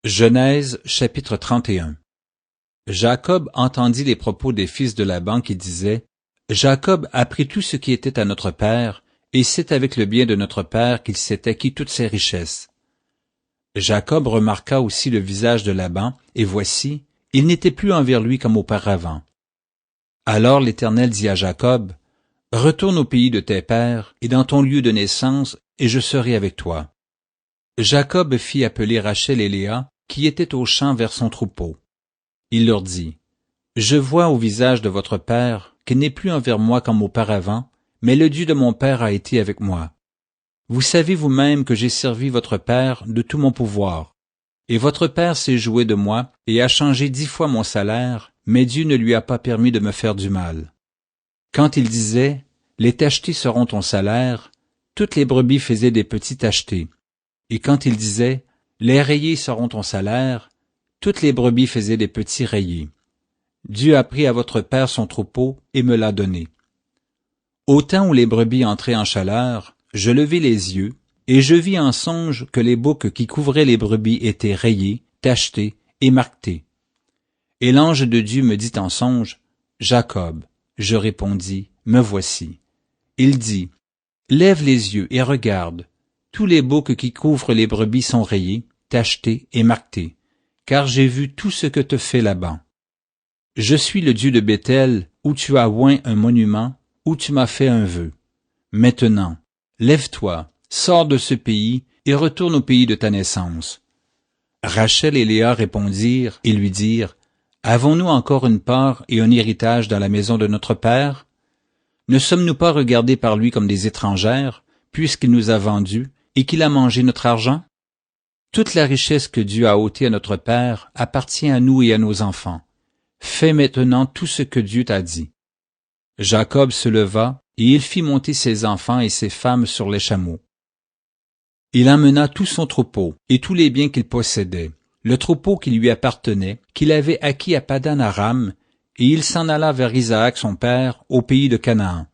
Genèse chapitre 31. Jacob entendit les propos des fils de Laban qui disaient « Jacob a pris tout ce qui était à notre père, et c'est avec le bien de notre père qu'il s'est acquis toutes ses richesses. » Jacob remarqua aussi le visage de Laban, et voici, il n'était plus envers lui comme auparavant. Alors l'Éternel dit à Jacob « Retourne au pays de tes pères, et dans ton lieu de naissance, et je serai avec toi. » Jacob fit appeler Rachel et Léa, qui étaient au champ vers son troupeau. Il leur dit, « Je vois au visage de votre père qu'il n'est plus envers moi comme auparavant, mais le Dieu de mon père a été avec moi. Vous savez vous-même que j'ai servi votre père de tout mon pouvoir. Et votre père s'est joué de moi et a changé 10 fois mon salaire, mais Dieu ne lui a pas permis de me faire du mal. Quand il disait, « Les tachetés seront ton salaire », toutes les brebis faisaient des petits tachetés. Et quand il disait, « Les rayés seront ton salaire », toutes les brebis faisaient des petits rayés. Dieu a pris à votre père son troupeau et me l'a donné. Au temps où les brebis entraient en chaleur, je levai les yeux, et je vis en songe que les boucs qui couvraient les brebis étaient rayés, tachetés et marquetés. Et l'ange de Dieu me dit en songe, « Jacob. » Je répondis, « Me voici. » Il dit, « Lève les yeux et regarde. Tous les boucs qui couvrent les brebis sont rayés, tachetés et marquetés, car j'ai vu tout ce que te fait Laban. Je suis le Dieu de Béthel, où tu as oint un monument, où tu m'as fait un vœu. Maintenant, lève-toi, sors de ce pays et retourne au pays de ta naissance. » Rachel et Léa répondirent et lui dirent, « Avons-nous encore une part et un héritage dans la maison de notre père? Ne sommes-nous pas regardés par lui comme des étrangères, puisqu'il nous a vendus et qu'il a mangé notre argent? Toute la richesse que Dieu a ôtée à notre père appartient à nous et à nos enfants. Fais maintenant tout ce que Dieu t'a dit. » Jacob se leva, et il fit monter ses enfants et ses femmes sur les chameaux. Il emmena tout son troupeau et tous les biens qu'il possédait, le troupeau qui lui appartenait, qu'il avait acquis à Padan Aram, et il s'en alla vers Isaac son père, au pays de Canaan.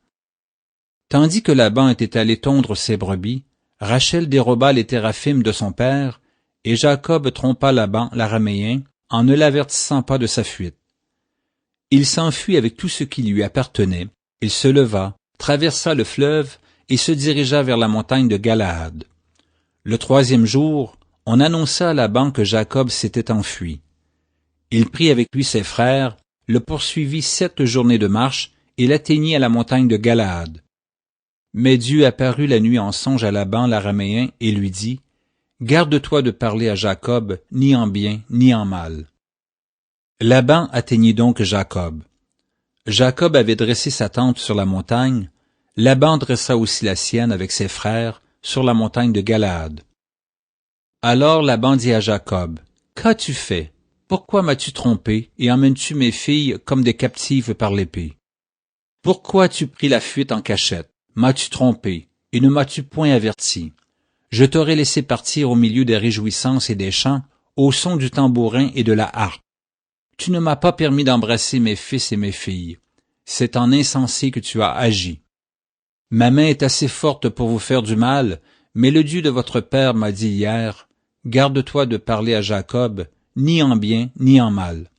Tandis que Laban était allé tondre ses brebis, Rachel déroba les téraphimes de son père, et Jacob trompa Laban l'araméen, en ne l'avertissant pas de sa fuite. Il s'enfuit avec tout ce qui lui appartenait, il se leva, traversa le fleuve et se dirigea vers la montagne de Galaad. Le 3e jour, on annonça à Laban que Jacob s'était enfui. Il prit avec lui ses frères, le poursuivit 7 journées de marche et l'atteignit à la montagne de Galaad. Mais Dieu apparut la nuit en songe à Laban l'araméen et lui dit, « Garde-toi de parler à Jacob, ni en bien, ni en mal. » Laban atteignit donc Jacob. Jacob avait dressé sa tente sur la montagne, Laban dressa aussi la sienne avec ses frères sur la montagne de Galaad. Alors Laban dit à Jacob, « Qu'as-tu fait? Pourquoi m'as-tu trompé et emmènes-tu mes filles comme des captives par l'épée? Pourquoi as-tu pris la fuite en cachette? M'as-tu trompé et ne m'as-tu point averti? Je t'aurais laissé partir au milieu des réjouissances et des chants, au son du tambourin et de la harpe. Tu ne m'as pas permis d'embrasser mes fils et mes filles. C'est en insensé que tu as agi. Ma main est assez forte pour vous faire du mal, mais le Dieu de votre père m'a dit hier, « Garde-toi de parler à Jacob, ni en bien, ni en mal. »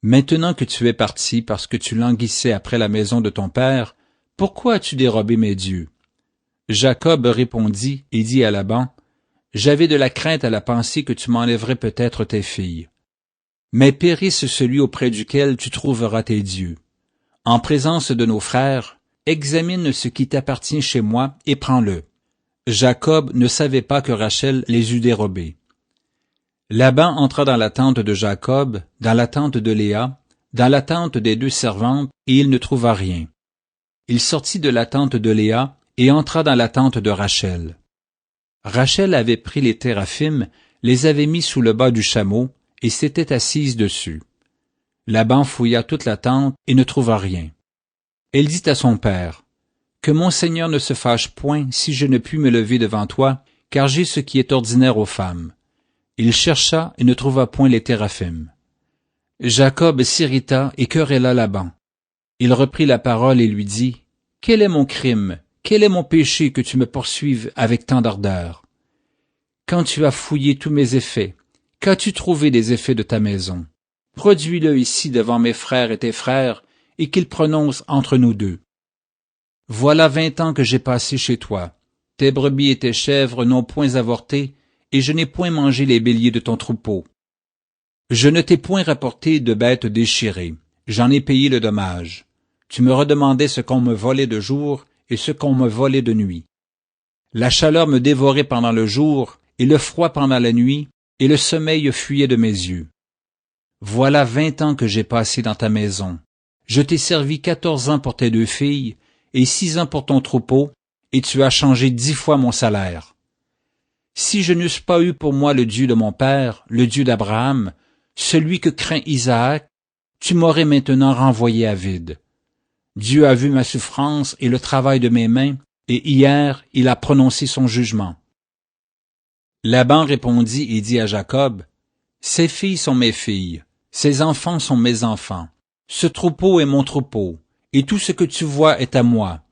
Maintenant que tu es parti parce que tu languissais après la maison de ton père, pourquoi as-tu dérobé mes dieux? Jacob répondit et dit à Laban, « J'avais de la crainte à la pensée que tu m'enlèverais peut-être tes filles. Mais périsse celui auprès duquel tu trouveras tes dieux. En présence de nos frères, examine ce qui t'appartient chez moi et prends-le. » Jacob ne savait pas que Rachel les eût dérobés. Laban entra dans la tente de Jacob, dans la tente de Léa, dans la tente des 2 servantes, et il ne trouva rien. Il sortit de la tente de Léa et entra dans la tente de Rachel. Rachel avait pris les téraphimes, les avait mis sous le bas du chameau, et s'était assise dessus. Laban fouilla toute la tente et ne trouva rien. Elle dit à son père, « Que mon Seigneur ne se fâche point si je ne puis me lever devant toi, car j'ai ce qui est ordinaire aux femmes. » Il chercha et ne trouva point les téraphimes. Jacob s'irrita et querella Laban. Il reprit la parole et lui dit, « Quel est mon crime? Quel est mon péché que tu me poursuives avec tant d'ardeur? Quand tu as fouillé tous mes effets, Qu'as-tu trouvé des effets de ta maison? Produis-le ici devant mes frères et tes frères, et qu'ils prononcent entre nous deux. Voilà 20 ans que j'ai passé chez toi. Tes brebis et tes chèvres n'ont point avorté, et je n'ai point mangé les béliers de ton troupeau. Je ne t'ai point rapporté de bêtes déchirées. J'en ai payé le dommage. Tu me redemandais ce qu'on me volait de jour et ce qu'on me volait de nuit. La chaleur me dévorait pendant le jour, et le froid pendant la nuit, et le sommeil fuyait de mes yeux. Voilà 20 ans que j'ai passé dans ta maison. Je t'ai servi 14 ans pour tes 2 filles, et 6 ans pour ton troupeau, et tu as changé 10 fois mon salaire. Si je n'eusse pas eu pour moi le Dieu de mon père, le Dieu d'Abraham, celui que craint Isaac, tu m'aurais maintenant renvoyé à vide. Dieu a vu ma souffrance et le travail de mes mains, et hier il a prononcé son jugement. Laban répondit et dit à Jacob, « Ces filles sont mes filles, ces enfants sont mes enfants, ce troupeau est mon troupeau, et tout ce que tu vois est à moi.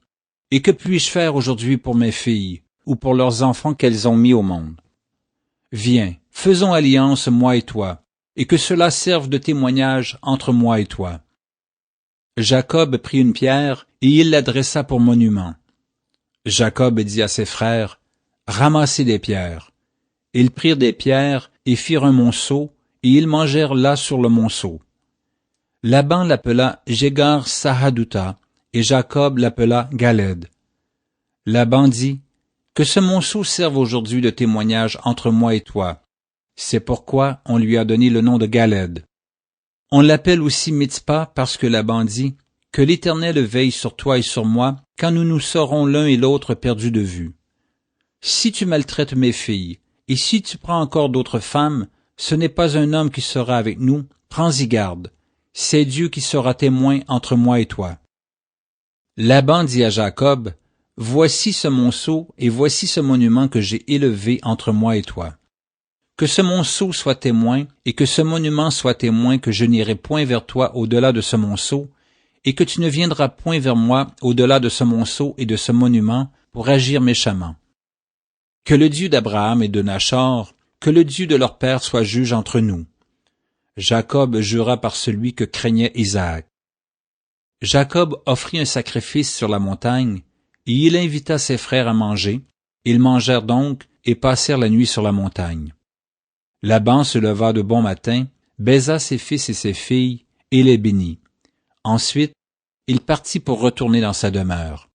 Et que puis-je faire aujourd'hui pour mes filles, ou pour leurs enfants qu'elles ont mis au monde? Viens, faisons alliance, moi et toi, et que cela serve de témoignage entre moi et toi. » Jacob prit une pierre, et il l'adressa pour monument. Jacob dit à ses frères, « Ramassez des pierres. » Ils prirent des pierres, et firent un monceau, et ils mangèrent là sur le monceau. Laban l'appela Jégar Sahadouta, et Jacob l'appela Galed. Laban dit, « Que ce monceau serve aujourd'hui de témoignage entre moi et toi. » C'est pourquoi on lui a donné le nom de Galed. On l'appelle aussi Mitzpah parce que Laban dit, « Que l'Éternel veille sur toi et sur moi, quand nous nous serons l'un et l'autre perdus de vue. Si tu maltraites mes filles, et si tu prends encore d'autres femmes, ce n'est pas un homme qui sera avec nous, prends-y garde. C'est Dieu qui sera témoin entre moi et toi. » Laban dit à Jacob, « Voici ce monceau et voici ce monument que j'ai élevé entre moi et toi. Que ce monceau soit témoin et que ce monument soit témoin que je n'irai point vers toi au-delà de ce monceau et que tu ne viendras point vers moi au-delà de ce monceau et de ce monument pour agir méchamment. Que le Dieu d'Abraham et de Nachor, que le Dieu de leur père soit juge entre nous. » Jacob jura par celui que craignait Isaac. Jacob offrit un sacrifice sur la montagne, et il invita ses frères à manger. Ils mangèrent donc et passèrent la nuit sur la montagne. Laban se leva de bon matin, baisa ses fils et ses filles, et les bénit. Ensuite, il partit pour retourner dans sa demeure.